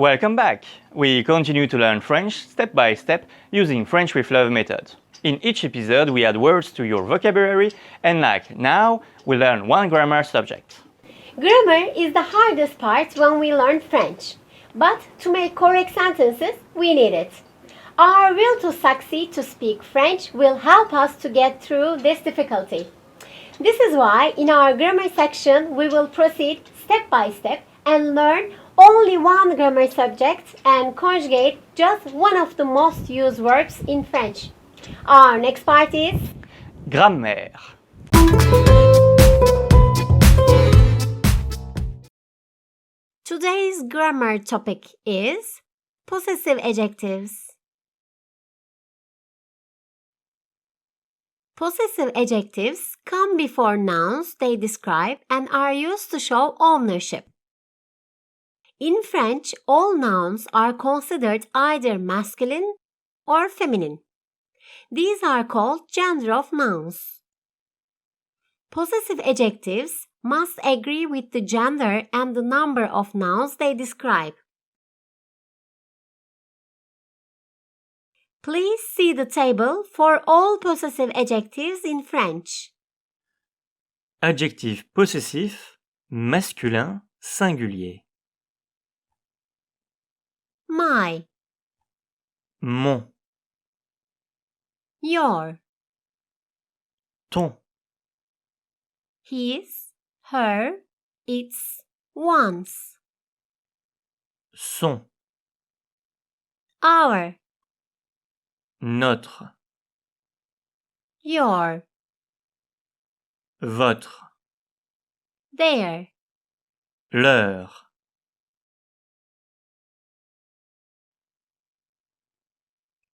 Welcome back! We continue to learn French step by step using French with Love method. In each episode, we add words to your vocabulary, and like now, we learn one grammar subject. Grammar is the hardest part when we learn French. But to make correct sentences, we need it. Our will to succeed to speak French will help us to get through this difficulty. This is why in our grammar section, we will proceed step by step and learn only one grammar subject and conjugate just one of the most used verbs in French. Our next part is Grammaire. Today's grammar topic is possessive adjectives. Possessive adjectives come before nouns they describe and are used to show ownership. In French, all nouns are considered either masculine or feminine. These are called gender of nouns. Possessive adjectives must agree with the gender and the number of nouns they describe. Please see the table for all possessive adjectives in French. Adjectif possessif, masculin, singulier. My, Mon, your, ton, his, her, its, one's, son, our, notre, your, votre, their. leur.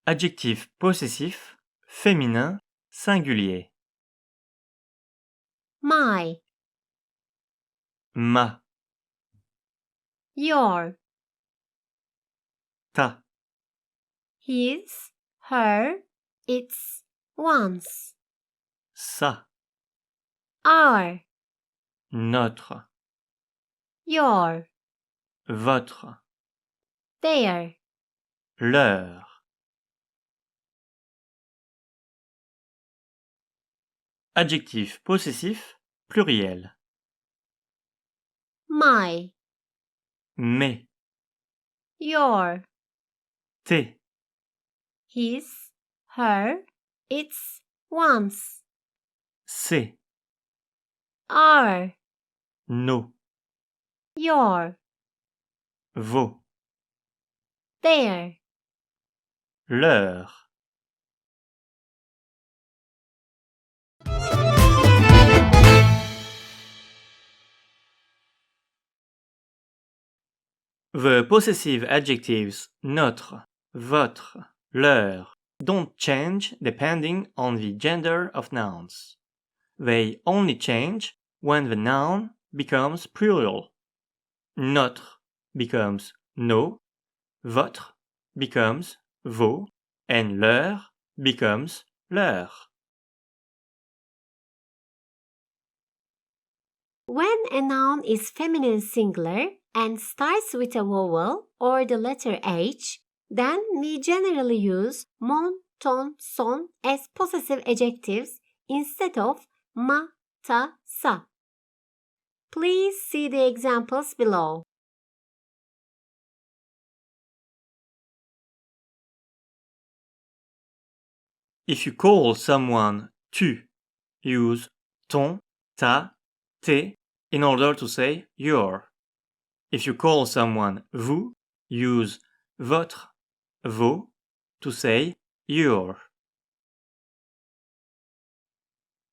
Adjectif possessif, féminin, singulier. My, Ma, your, ta, his, her, its, one's, sa, our, notre, your, votre, their. leur. Adjectif possessif, pluriel. My, Mes, your, tes, his, her, its, one's, ses, our, nos, your, vos, their. leurs. The possessive adjectives notre, votre, leur don't change depending on the gender of nouns. They only change when the noun becomes plural. Notre becomes nos, votre becomes vos, and leur becomes leurs. When a noun is feminine singular and starts with a vowel or the letter H, then we generally use mon, ton, son as possessive adjectives instead of ma, ta, sa. Please see the examples below. If you call someone tu, use ton, ta, tes in order to say your. If you call someone vous, use votre, vos to say your.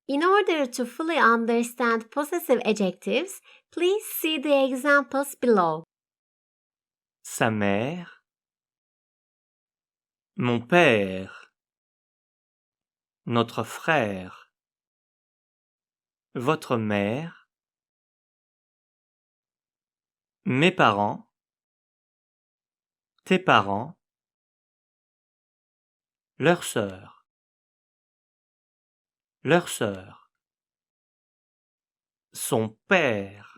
In order to fully understand possessive adjectives, please see the examples below. Sa mère, mon père, notre frère, votre mère, mes parents, tes parents, leur sœur, son père,